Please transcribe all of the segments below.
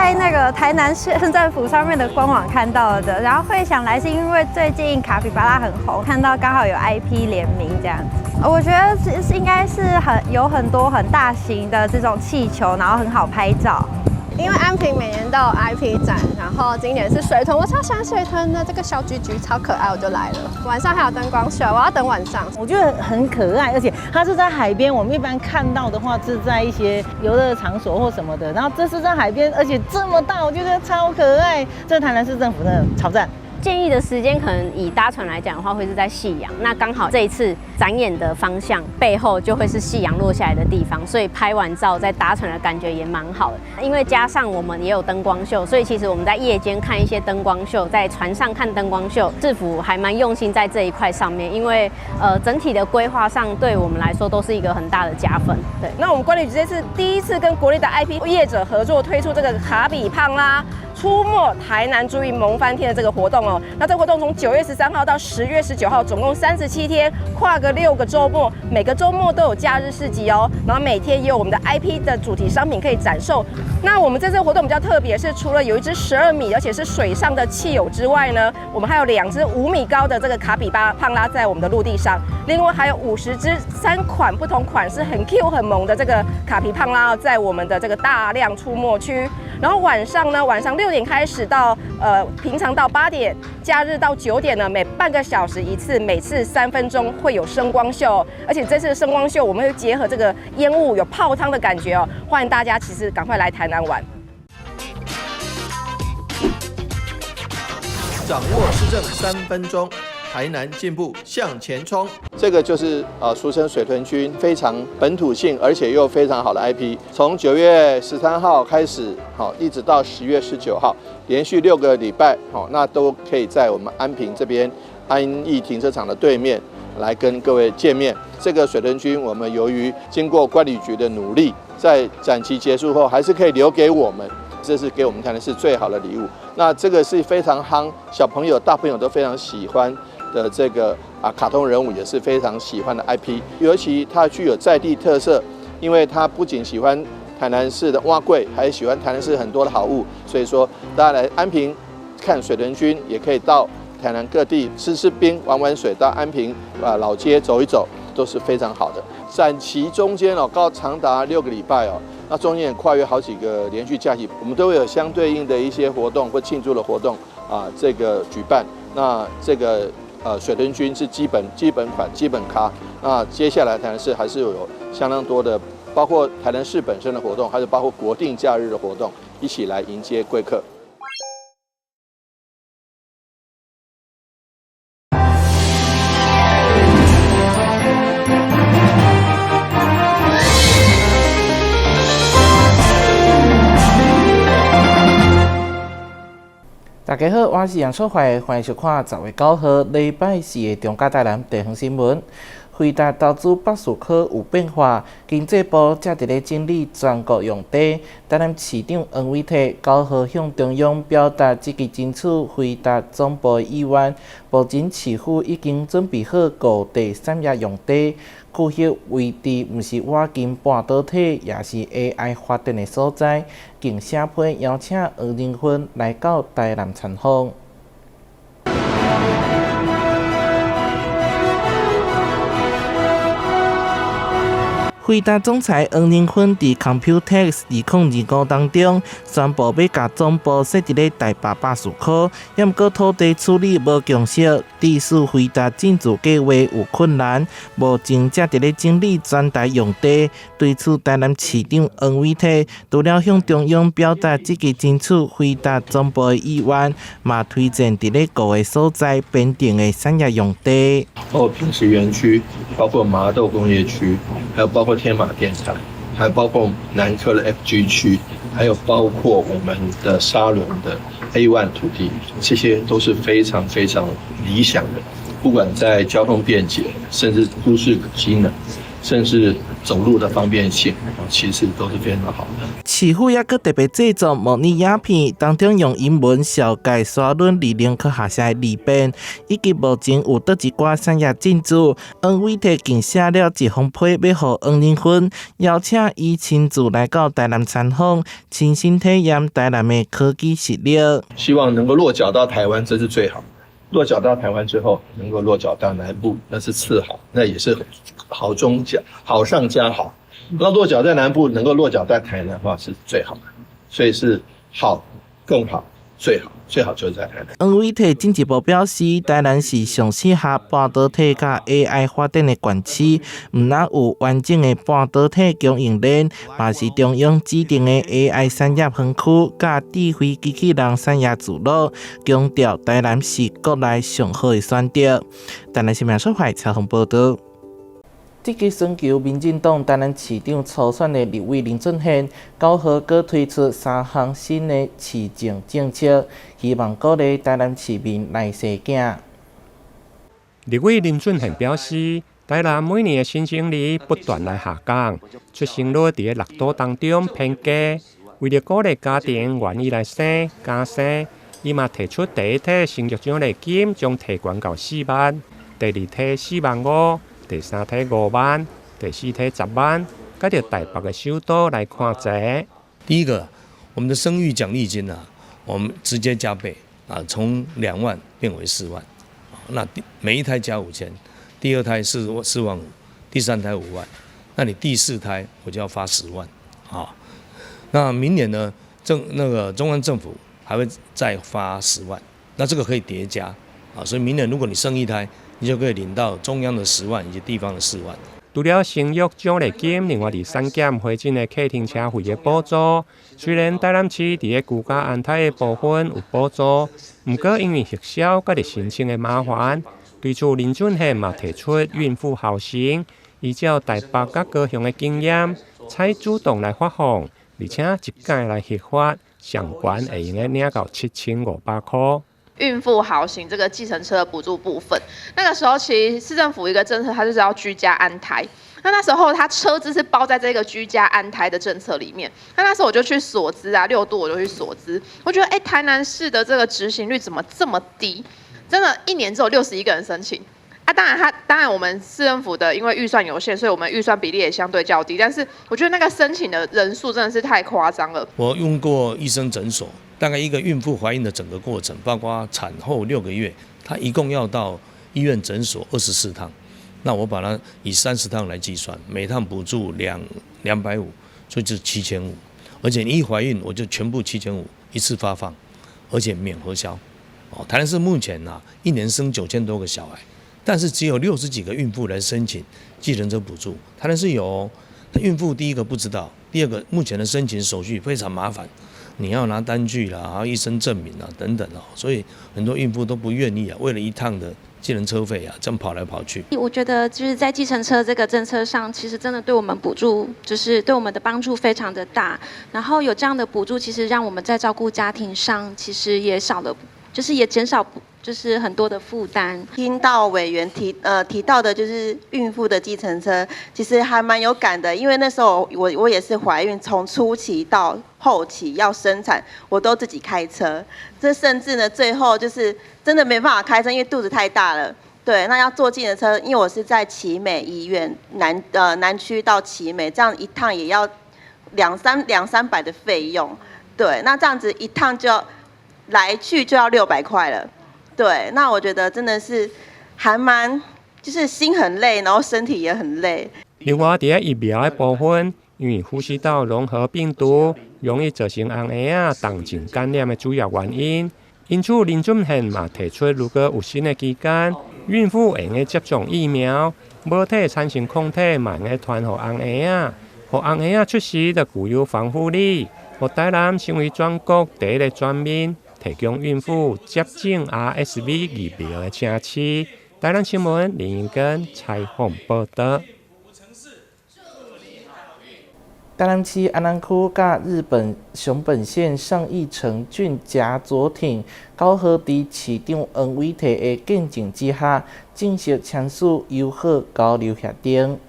在那个台南市政府上面的官网看到的，然后会想来是因为最近卡皮巴拉很红，看到刚好有 IP 联名这样子。我觉得应该是有很多很大型的这种气球，然后很好拍照。因为安平每年都有 IP 展，然后今年是水豚，我超喜欢水豚的，这个小橘橘超可爱，我就来了。晚上还有灯光秀，我要等晚上。我觉得很可爱，而且它是在海边，我们一般看到的话是在一些游乐场所或什么的，然后这是在海边，而且这么大，我觉得超可爱。这台南市政府真的超赞。建议的时间可能以搭船来讲的话，会是在夕阳。那刚好这一次展演的方向背后就会是夕阳落下来的地方，所以拍完照在搭船的感觉也蛮好的。因为加上我们也有灯光秀，所以其实我们在夜间看一些灯光秀，在船上看灯光秀，制服还蛮用心在这一块上面。因为整体的规划上对我们来说都是一个很大的加分。对，那我们观旅局这次第一次跟国内的 IP 业者合作推出这个卡比胖啦出没台南注意萌翻天的这个活动哦。那这个活动从9月13号到10月19号，总共37天，跨个6个周末，每个周末都有假日市集哦。然后每天也有我们的 IP 的主题商品可以展售。那我们这次活动比较特别，是除了有一只12米，而且是水上的汽友之外呢，我们还有2只5米高的这个卡比巴胖拉在我们的陆地上，另外还有50只3款不同款式很 Q 很萌的这个卡皮胖拉在我们的这个大量出没区。然后晚上6点开始到平常到8点，假日到9点呢，每半个小时一次，每次3分钟会有声光秀，而且这次的声光秀我们会结合这个烟雾，有泡汤的感觉哦，欢迎大家其实赶快来台南玩。掌握市政3分钟。台南进步向前冲，这个就是俗称水豚君，非常本土性，而且又非常好的 IP。从9月13号开始，一直到10月19号，连续6个礼拜，那都可以在我们安平这边安义停车场的对面来跟各位见面。这个水豚君，我们由于经过观旅局的努力，在展期结束后还是可以留给我们。这是给我们台南市最好的礼物。那这个是非常夯，小朋友、大朋友都非常喜欢的这个卡通人物，也是非常喜欢的 IP。尤其它具有在地特色，因为它不仅喜欢台南市的碗粿，还喜欢台南市很多的好物。所以说，大家来安平看水豚君，也可以到台南各地吃冰、玩水，到安平老街走一走，都是非常好的。展期中间长达6个礼拜哦。那中间也跨越好几个连续假期，我们都会有相对应的一些活动或庆祝的活动这个举办。那这个水豚君是基本款、基本咖。那接下来台南市还是有相当多的，包括台南市本身的活动，还是包括国定假日的活动，一起来迎接贵客。大家好，我是杨淑怀，欢迎收看10月9号礼拜4的中嘉台南地方新闻。回答投资北树科有变化，经济部才伫咧整理全国用地。台南市长黄伟綽9号向中央表达积极争取回答总部的意愿。目前市府已经准备好5地产业用地，区域位置毋是瓦金半导体，也是 AI 发展的所在。经社批邀请黄仁勋来到台南参访。惠达总裁黄仁勋伫 Computex 2025当中宣布要甲总部设伫咧台北巴士科，毋过土地处理无共识，致使惠达进驻计划有困难。目前才伫咧整理全台用地，对此台南市长黄伟綽除了向中央表达积极争取惠达总部的意愿，嘛推荐伫咧5个所在编定的产业用地，包括平石园区，包括麻豆工业区，还有包括天马电厂，还包括南科的 FG 区，还有包括我们的沙仑的 A1 土地，这些都是非常非常理想的。不管在交通便捷，甚至都市机能，甚至走路的方便性，其实都是非常好的。市府也特别制作模拟影片，当中用英文小解沙轮理论科学下的利弊，以及目前有倒一寡产业进驻。黄伟摕更写了一封批，要互黄仁勋邀请伊亲自来到台南参访，亲身体验台南的科技实力。希望能够落脚到台湾，这是最好。落脚到台湾之后，能够落脚到南部，那是次好，那也是好中加好上加好。那落脚在南部，能够落脚在台南的话是最好的，所以是好、更好、最好，最好就是在台南。黄伟摕进一步表示，台南是上适合半导体甲 AI 发展的县市，唔但有完整的半导体供应链，嘛是中央指定的 AI 产业园区，甲智慧机器人产业聚落，强调台南是国内上好的选择。台南新闻社会采访报道。这个选举，民进党台南市长初选的立委林俊宪9号佮推出3项新的市政政策，希望鼓励台南市民来生囝。立委林俊宪表示，台南每年的新生率不断来下降，出生率伫个6都当中偏低。为了鼓励家庭愿意来生加生，伊嘛提出第一梯生育奖励金将提悬到4万，第二梯4万5。第3梯5万，第4梯10万，甲着台北的首都来看一。第一个，我们的生育奖励金我们直接加倍从2万变为4万，那每一胎加5000，第2胎4万5，第3胎5万，那你第4胎我就要发10万，那明年呢，中央政府还会再发10万，那这个可以叠加所以明年如果你生1胎，你就可以领到中央的10万以及地方的4万。除了生育奖励金，另外3减回进的客停车费的补助，虽然台南市伫个居家安泰的部分有补助，不过因为核销甲申请的麻烦，对此林俊宪嘛提出孕妇后生，依照台北甲高雄的经验，采主动来发放，而且一届来核发，上悬会用个领到7500块。孕妇豪行这个计程车的补助部分，那个时候其实市政府一个政策，它就是要居家安胎。那时候它车子是包在这个居家安胎的政策里面。那时候我就去索资6都我就去索资，我觉得台南市的这个执行率怎么这么低？真的，1年只有61个人申请。当然我们市政府的因为预算有限，所以我们预算比例也相对较低。但是我觉得那个申请的人数真的是太夸张了。我用过医生诊所。大概一个孕妇怀孕的整个过程，包括产后6个月，她一共要到医院诊所24趟。那我把它以30趟来计算，每趟补助250，所以就是7500。而且你一怀孕，我就全部7500一次发放，而且免核销。台南市目前1年生9000多个小孩，但是只有60几个孕妇来申请计程车补助。台南市有孕妇第一个不知道，第二个目前的申请手续非常麻烦。你要拿单据啦，还有医生证明等等所以很多孕妇都不愿意为了一趟的计程车费这样跑来跑去。我觉得就是在计程车这个政策上，其实真的对我们补助，就是对我们的帮助非常的大。然后有这样的补助，其实让我们在照顾家庭上，其实也少了，就是也减少就是很多的负担。听到委员提到的就是孕妇的计程车，其实还蛮有感的，因为那时候我也是怀孕，从初期到后期要生产，我都自己开车。这甚至呢，最后就是真的没办法开车，因为肚子太大了。对，那要坐计程车，因为我是在奇美医院南区到奇美，这样一趟也要200-300的费用。对，那这样子一趟就要来去就要600块了。对，那我觉得真的是还蛮，就是心很累，然后身体也很累。另外，在疫苗的部分，因为呼吸道融合病毒容易造成红AIDS动静感染的主要原因，因此林俊宪嘛提出，如果有新的期间，孕妇会用接种疫苗，母体产生抗体嘛会传予红AIDS，互红AIDS出世就具有防护力，互台南成为全国第一个全面提供孕妇接种 RSV 疫苗的城市。台南新闻林英根采访报道。台南市安南区甲日本熊本县上义城郡甲佐町9号伫市长黄伟綽的见证之下，正式签署友好交流协定。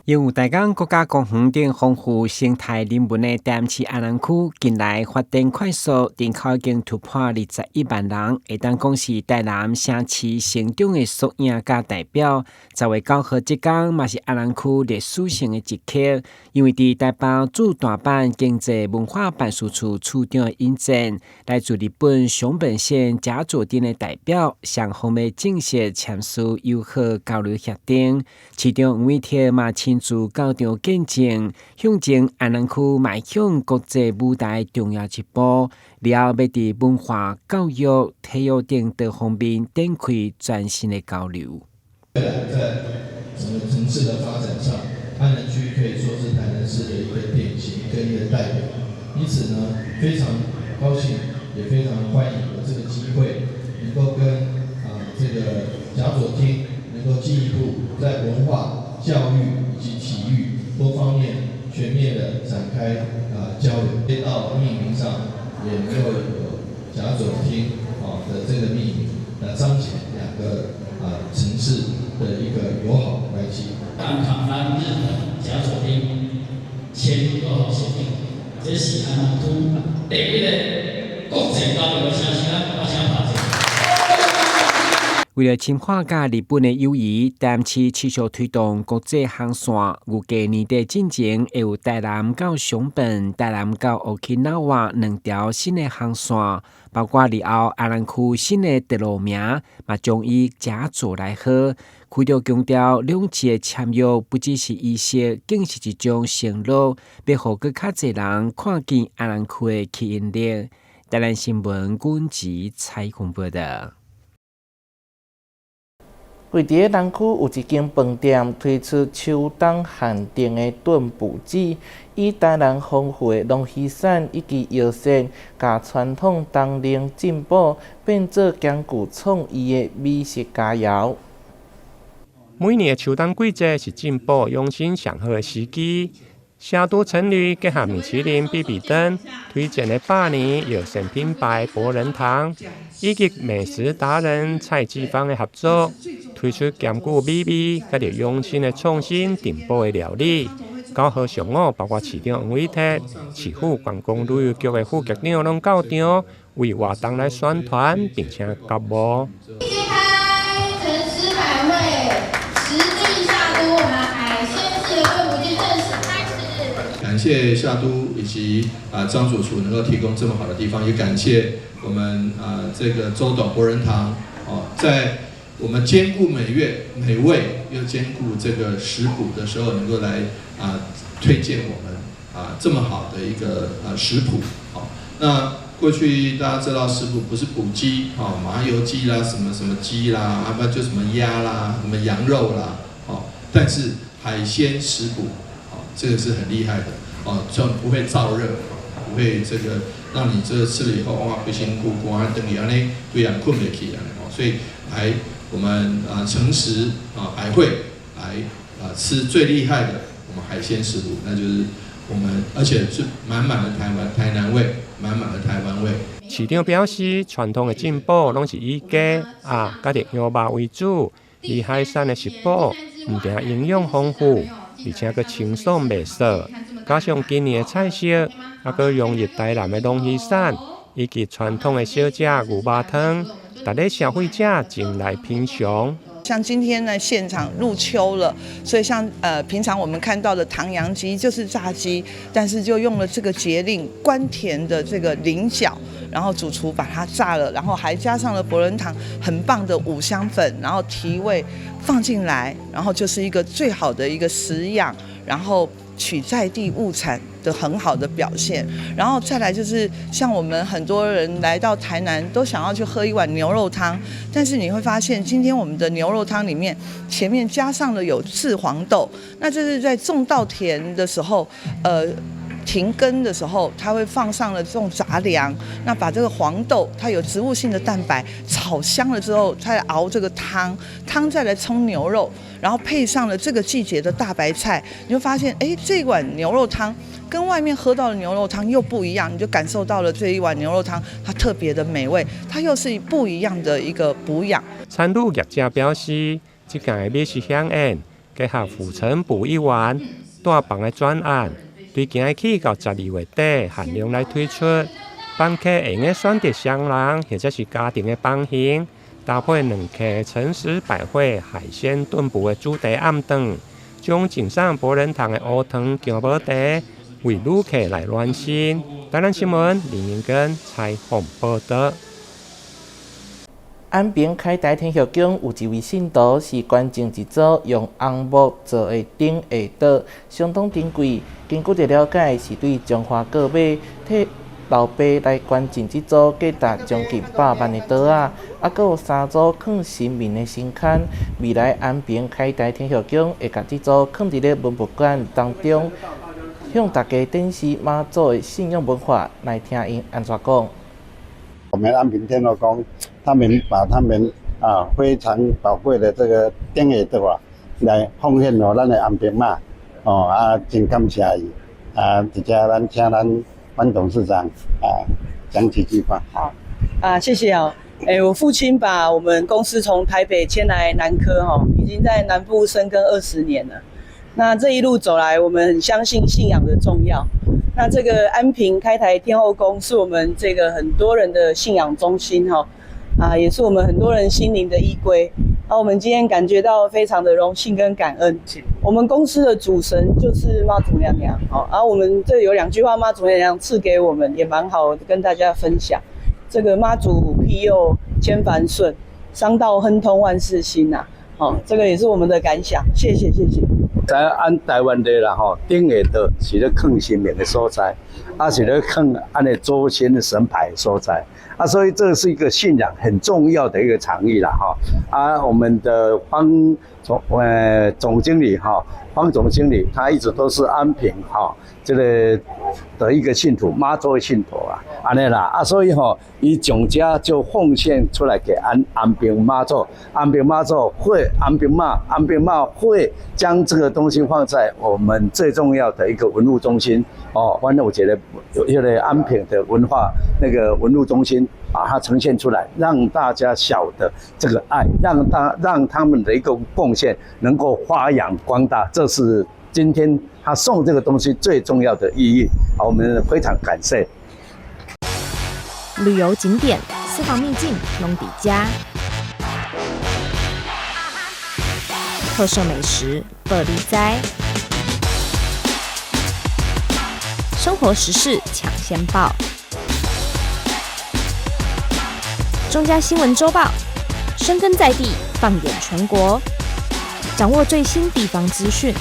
因有大港国家公园等丰富生态人文的淡市安南区，近来发展快速，人口已经突破21万人，会当讲是台南城市成长的缩影甲代表。10月9号这天，嘛是安南区历史性的一刻，因为伫台北驻大阪经济文化办事处处长引荐，来自日本熊本县甲佐町的代表，双方要正式签署友好交流协定。市长黄伟哲嘛亲自到场见证，向前安南区迈向国际舞台重要一步。了后要伫文化、教育、体育等多方面展开全新的交流。未来在整个城市的发展上，安南区可以说是台南市的一个典型跟一个代表。因此呢，非常高兴，也非常欢迎有这个机会，能够跟这个甲佐町能够进一步在文化、教育以及体育多方面全面的展开交流。到命名上也能够有甲佐町的这个命名，彰显两个城市的一个友好的关系。港台日本甲佐町签友好协定，这是安南区第一个国际交流城市啊，我想发展。为了深化甲日本的友谊，台南市持续推动国际航线，预计年底进前会有台南到熊本、台南到 Okinawa 2条新的航线，包括日后安南区新的道路名嘛将以甲佐来号。区长强调，两市的签约不只是仪式，更是一种承诺，要互更较侪人看见安南区的吸引力。台南新闻阮吉采访报道。位伫南区有一间饭店推出秋冬限定的炖补剂，以台南丰富的农渔产以及药膳，甲传统冬令进补，变做兼具创意的美食佳肴。每年的秋冬季节是进补养生上好的时机。夏都成旅结合米其林必比登推荐的百年药膳品牌博仁堂，以及美食达人蔡继芳的合作，推出兼具美味甲着养生的创新进补的料理。9号上午，包括市长黄伟哲、市府观光旅游局的副局长拢到场，为活动来宣传并且鼓舞。感谢夏都以及张主厨能够提供这么好的地方，也感谢我们这个周董博仁堂在我们兼顾美味又兼顾这个食补的时候，能够来推荐我们这么好的一个食谱。那过去大家知道食谱不是补鸡麻油鸡啦，什么什么鸡啦，不就什么鸭啦，什么羊肉啦，但是海鲜食补这个是很厉害的。就不会燥热，不会这个让你这个吃了以后哇不辛苦，光等你安尼不然困不起来所以来我们诚实还会来吃最厉害的我们海鲜食谱，那就是我们而且是满满的台南味，满满的台湾味。市长表示，传统的进补拢是以鸡甲着羊肉为主，以海产的食补唔但营养丰富，而且佮清爽袂涩。加上今年的菜色，佮融入台南的农渔产，以及传统的小食牛肉汤，大家消费者前来品尝。像今天呢，现场入秋了，所以像平常我们看到的唐扬鸡就是炸鸡，但是就用了这个节令关田的这个菱角，然后主厨把它炸了，然后还加上了博仁堂很棒的五香粉，然后提味放进来，然后就是一个最好的一个食养，然后取在地物产的很好的表现，然后再来就是像我们很多人来到台南都想要去喝一碗牛肉汤，但是你会发现今天我们的牛肉汤里面前面加上了有赤黄豆，那这是在种稻田的时候，停耕的时候，它会放上了这种杂粮，那把这个黄豆它有植物性的蛋白炒香了之后，再熬这个汤再来冲牛肉，然后配上了这个季节的大白菜，你就发现，这碗牛肉汤跟外面喝到的牛肉汤又不一样，你就感受到了这一碗牛肉汤它特别的美味，它又是不一样的一个补养。餐饮业者表示，这届的美食飨宴结合府城补一丸大房的专案，对今日起到12月底限量来推出，访客会用选择双人或者是家庭的房型，搭配2客诚实百汇海鲜炖补的主题暗顿，将井上博仁堂的乌汤姜母茶为旅客来暖心。台南新闻李明根采访报道。安平开台天后宫有一位信徒是观众一组用红木做的顶下桌，相当珍贵。根据了解，是对中华各马替老爸来观众这组价值将近100万的桌啊，还佫有3组放神明的神龛。未来安平开台天后宫会将这组放伫咧文物馆当中，向大家展示妈祖的信仰文化，来听因安怎讲。我们安平天后宫，他们把他们非常宝贵的这个顶下桌来奉献给咱的安平妈，真感谢伊直接咱请咱潘董事长讲几句话。好谢谢我父亲把我们公司从台北迁来南科已经在南部深耕20年了。那这一路走来，我们很相信信仰的重要。那这个安平开台天后宫是我们这个很多人的信仰中心也是我们很多人心灵的依归。我们今天感觉到非常的荣幸跟感恩。我们公司的主神就是妈祖娘娘我们这有2句话妈祖娘娘赐给我们，也蛮好跟大家分享。这个妈祖庇佑千帆顺，商道亨通万事兴这个也是我们的感想。谢谢。在按台湾的啦顶下桌是咧放神明的所在，是咧放按的祖先的神牌的所在所以这是一个信仰很重要的一个场域啦我们的方总经理方总经理他一直都是安平这个的一个信徒，妈祖的信徒安尼啦所以以总家就奉献出来给安平妈祖，安平妈祖会安平妈会将这个东西放在我们最重要的一个文物中心反正我觉得有的安平的文化那个文物中心把它呈现出来，让大家晓得这个爱，让他们的一个贡献能够发扬光大，这是今天他送这个东西最重要的意义我们非常感谢。旅游景点、私房秘境拢底家，特色美食乐利哉，生活时事抢先报，中嘉新闻周报，深耕在地，放眼全国，掌握最新地方资讯。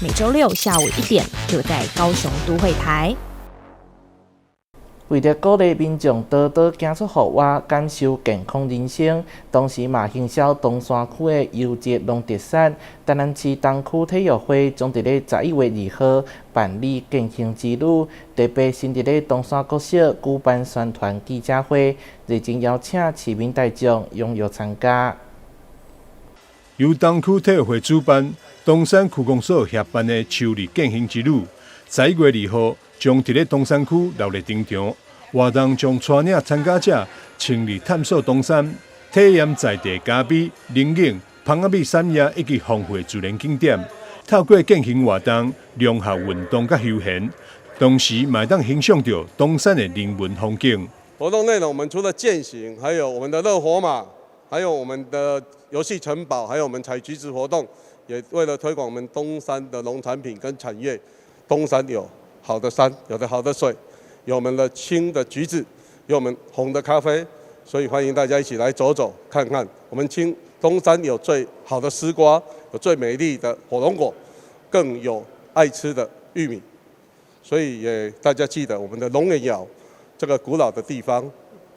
每周6下午1点，就在高雄都会台。为了鼓励民众多多走出户外，感受健康人生，同时嘛行销东山区的优质农特产。台南市东区体育会将伫咧11月2号办理健行之旅，特别先伫咧东山国小举办宣传记者会，热情邀请市民大众踊跃参加。由东区体育会主办，东山区公所协办的秋日健行之旅，11月2号。将伫咧东山区热烈登场，活动将带领参加者深入探索东山，体验在地咖啡、冷饮、芳仔米产业以及丰富自然景点。透过健行活动，融合运动甲休闲，同时嘛当欣赏到东山的人文风景。活动内容，我们除了健行，还有我们的乐活马，还有我们的游戏城堡，还有我们采橘子活动，也为了推广我们东山的农产品跟产业。东山有好的山，有的好的水，有我们的青的橘子，有我们红的咖啡，所以欢迎大家一起来走走看看。我们东山有最好的丝瓜，有最美丽的火龙果，更有爱吃的玉米，所以也大家记得我们的龙眼窑这个古老的地方，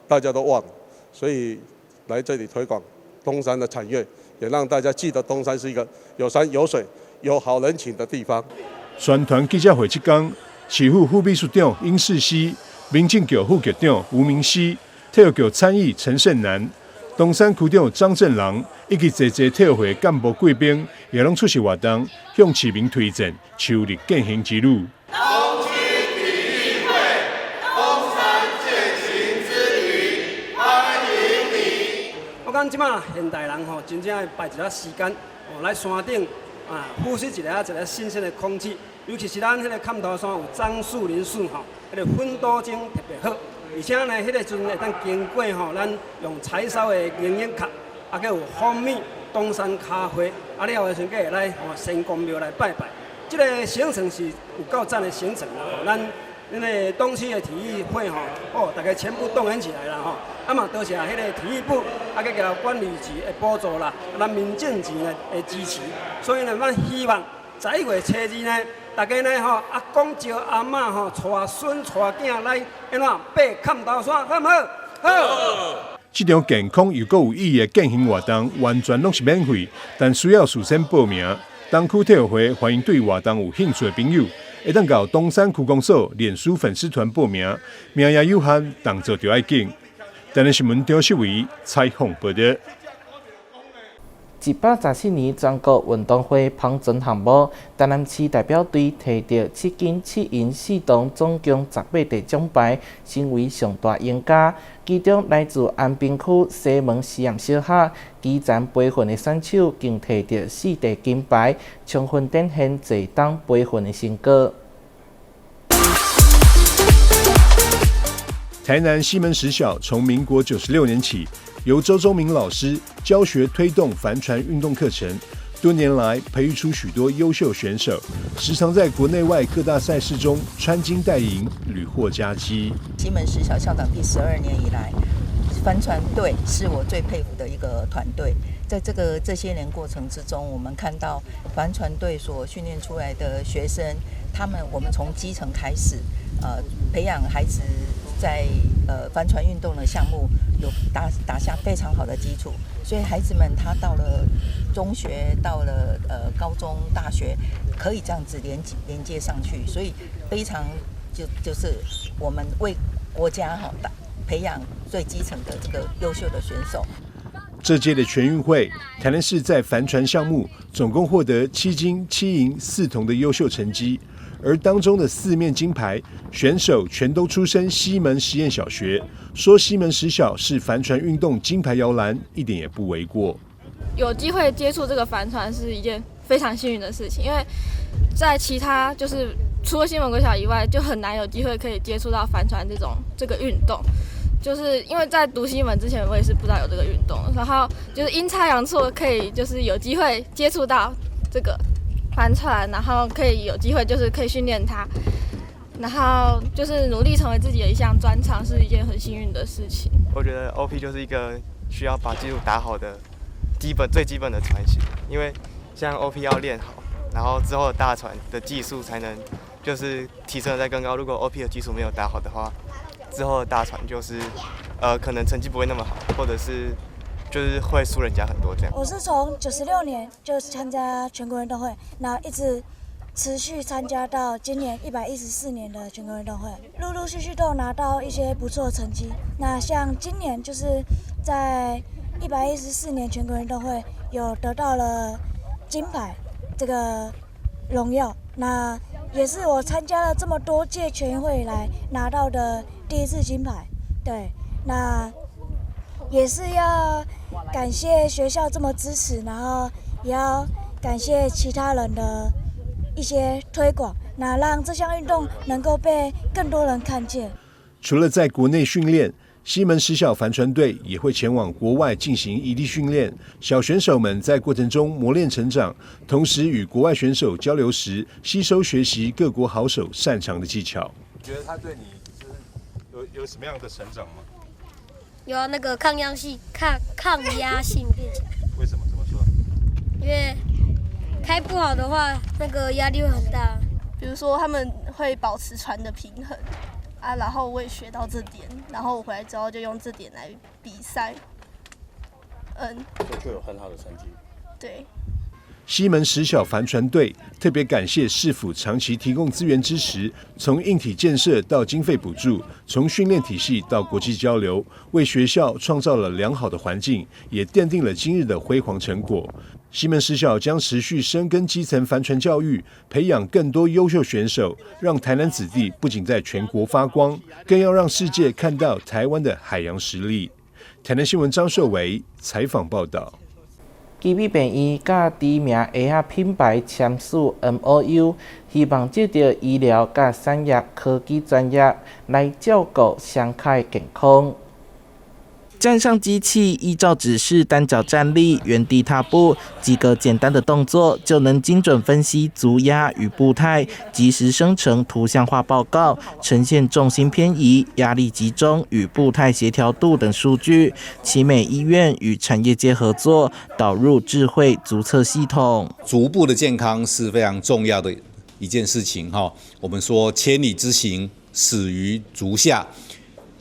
大家都忘了，所以来这里推广东山的产业，也让大家记得东山是一个有山有水、有好人情的地方。宣传记者会这天，市府副秘书长殷世熙、民政局副局长吴明熙、体育局参议陈胜男、东山区长张振郎以及侪体育会干部贵宾，也拢出席活动，向市民推荐秋日健行之路。东区体育会东山健行之旅，欢迎你！我讲即马现代人真正要排一下时间来山顶呼吸一个新鲜的空气。尤其是咱迄个坎头山有樟树林树吼，迄个粉度钟特别好，而且呢，迄个阵会当经过吼，咱用柴烧的营养卡，还有蜂蜜、东山咖啡，了后阵个会来神公庙来拜拜。这个行程是有够赞的行程啦，咱那个东区的体育会吼，大家全部动员起来了吼，嘛多谢迄个体育部，佮交管理局的补助啦，咱民政局的支持，所以呢，咱希望11月初2呢。大家呢阿公招阿嬷带孙带囝来安怎爬坎头山，好唔好？好。这场健康又有意义的健行活动，完全拢是免费，但需要事先报名。东区体育会欢迎对活动有兴趣的朋友，会当到东山区公所脸书粉丝团报名，名额有限，动作就要紧。台南新闻张秀伟采访报道。114年全国运动会捧准项目，台南市代表队摕到7金7银4铜，总共18个奖牌，成为上大赢家。其中来自安平区西门实验小学基层培训的选手，更摕到4块金牌，充分展现坐档培训的成果。台南西门实小从民国96年起，由周宗明老师教学推动帆船运动课程，多年来培育出许多优秀选手，时常在国内外各大赛事中穿金戴银，屡获佳绩。西门实小校长第12年以来，帆船队是我最佩服的一个团队。在这些年过程之中，我们看到帆船队所训练出来的学生，我们从基层开始，培养孩子在帆船运动的项目有打下非常好的基础，所以孩子们他到了中学，到了高中、大学，可以这样子连接上去，所以非常就是我们为国家培养最基层的这个优秀的选手。这届的全运会，台南市在帆船项目总共获得7金7银4铜的优秀成绩，而当中的4面金牌选手全都出身西门实验小学，说西门实小是帆船运动金牌摇篮，一点也不为过。有机会接触这个帆船是一件非常幸运的事情，因为在其他就是除了西门国小以外，就很难有机会可以接触到帆船这个运动。就是因为在读西门之前，我也是不知道有这个运动，然后就是阴差阳错可以就是有机会接触到这个帆船，然后可以有机会就是可以训练它，然后就是努力成为自己的一项专长，是一件很幸运的事情。我觉得 OP 就是一个需要把技术打好的最基本的船型，因为像 OP 要练好，然后之后的大船的技术才能就是提升得再更高。如果 OP 的基础没有打好的话，之后的大船就是可能成绩不会那么好，或者是就是会输人家很多这样。我是从96年就参加全国运动会，然后一直持续参加到今年114年的全国运动会，陆陆续续都有拿到一些不错的成绩。那像今年就是在114年全国运动会有得到了金牌这个荣耀，那也是我参加了这么多届全运会以来拿到的第一次金牌。对，那也是要感谢学校这么支持，然后也要感谢其他人的一些推广，那让这项运动能够被更多人看见。除了在国内训练，西门实小帆船队也会前往国外进行异地训练，小选手们在过程中磨练成长，同时与国外选手交流时，吸收学习各国好手擅长的技巧。你觉得他对你就是有什么样的成长吗？有那个抗压性变强。为什么这么说？因为开不好的话，那个压力会很大。比如说他们会保持船的平衡啊，然后我也学到这点，然后我回来之后就用这点来比赛，所以就有很好的成绩。对。西门实小帆船队特别感谢市府长期提供资源支持，从硬体建设到经费补助，从训练体系到国际交流，为学校创造了良好的环境，也奠定了今日的辉煌成果。西门实小将持续深耕基层帆船教育，培养更多优秀选手，让台南子弟不仅在全国发光，更要让世界看到台湾的海洋实力。台南新闻张硕维采访报道。基美病院甲知名鞋仔品牌签署 MOU， 希望借着医疗甲产业科技专业来照顾伤脚健康。站上机器，依照指示单脚站立、原地踏步，几个简单的动作就能精准分析足压与步态，及时生成图像化报告，呈现重心偏移、压力集中与步态协调度等数据。奇美医院与产业界合作，导入智慧足测系统。足部的健康是非常重要的一件事情哈。我们说千里之行，始于足下，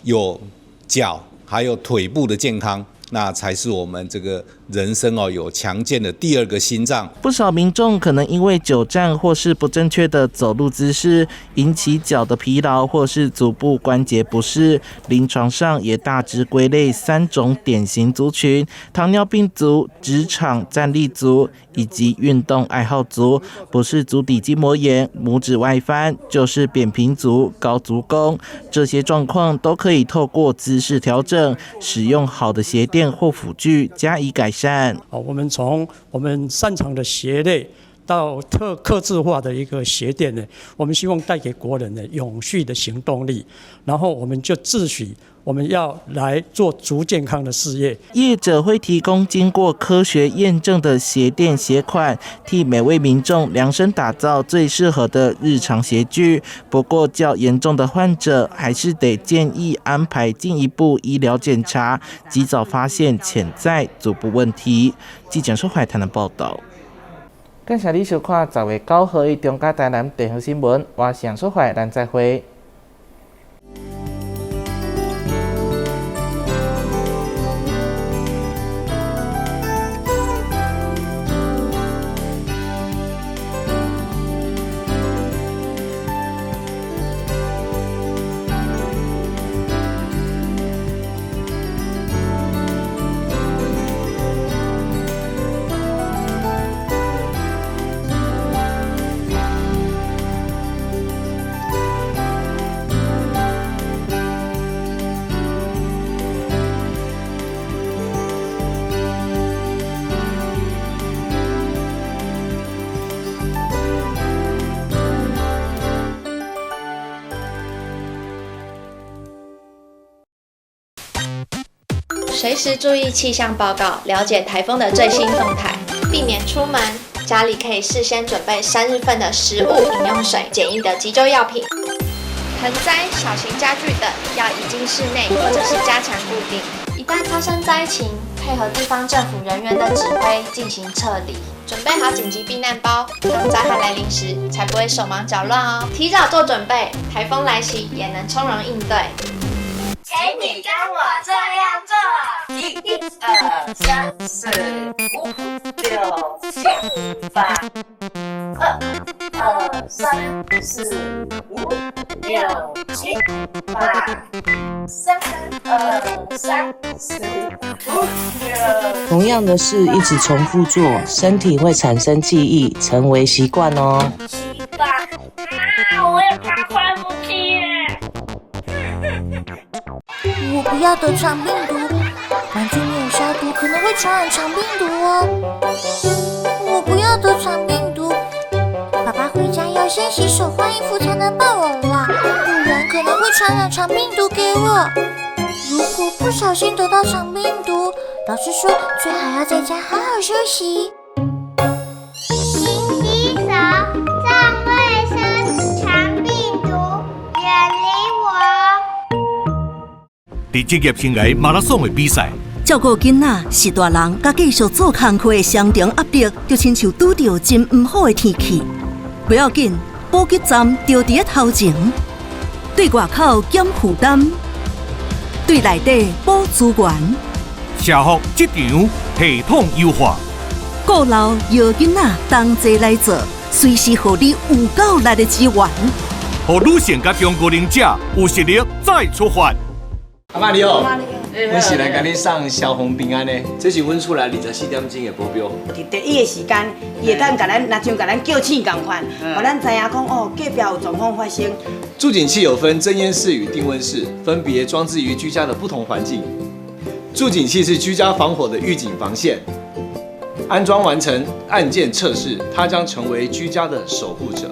有脚。还有腿部的健康，那才是我们这个人生有强健的第二个心脏。不少民众可能因为久站或是不正确的走路姿势，引起脚的疲劳或是足部关节不适。临床上也大致归类3种典型族群：糖尿病族、职场站立族以及运动爱好族。不是足底筋膜炎、拇指外翻，就是扁平足、高足弓。这些状况都可以透过姿势调整，使用好的鞋垫或辅具加以改善。我们从我们擅长的鞋类到客制化的一个鞋垫呢，我们希望带给国人呢永续的行动力，然后我们就自诩我们要来做足健康的事业。业者会提供经过科学验证的鞋垫鞋款，替每位民众量身打造最适合的日常鞋具。不过较严重的患者还是得建议安排进一步医疗检查，及早发现潜在足部问题。记者苏怀台南报道。感谢你收看10月9号的中嘉台南地方新闻，我是杨淑怀，咱再会。随时注意气象报告，了解台风的最新动态，避免出门。家里可以事先准备3日份的食物、饮用水、简易的急救药品。盆栽、小型家具等要移进室内，或者是加强固定。一旦发生灾情，配合地方政府人员的指挥进行撤离。准备好紧急避难包，当灾害来临时才不会手忙脚乱哦。提早做准备，台风来袭也能从容应对。请你跟我这样做：1、2、3、4、5、6、7、8。2、3、4、5、6、7、8。3、2、3、4、5、6。同样的事一直重复做，身体会产生记忆，成为习惯哦。7、8。我也怕快不去耶。我不要得肠病毒，环境没有消毒，可能会传染肠病毒哦。我不要得肠病毒，爸爸回家要先洗手换衣服才能抱我啦，不然可能会传染肠病毒给我。如果不小心得到肠病毒，老师说最好要在家好好休息。勤洗手，站卫生，肠病毒远离我。在职业生涯马拉松的比赛，照顾囡仔是大人，甲继续做工课的双重压力，就亲像拄到真唔好的天气。不要紧，补给站就伫咧头前，对外口减负担，对内底补资源。社福职场系统优化，顾老摇囡仔同齐来做，随时互你有够力的资源，互女性甲中高龄者有实力再出发。阿妈你好，阮是来甲你送消防平安的，这是阮厝内24点钟的保镖。伫第一个时间，伊会当甲咱，若像甲咱叫醒同款，互咱知影讲哦，隔壁有状况发生。助警器有分增烟室与定温室，分别装置于居家的不同环境。助警器是居家防火的预警防线，安装完成，按键测试，它将成为居家的守护者。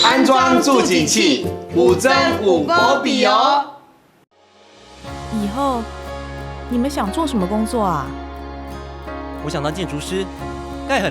安装助警器，五增五波比哦。以后你们想做什么工作啊？我想当建筑师，盖很厉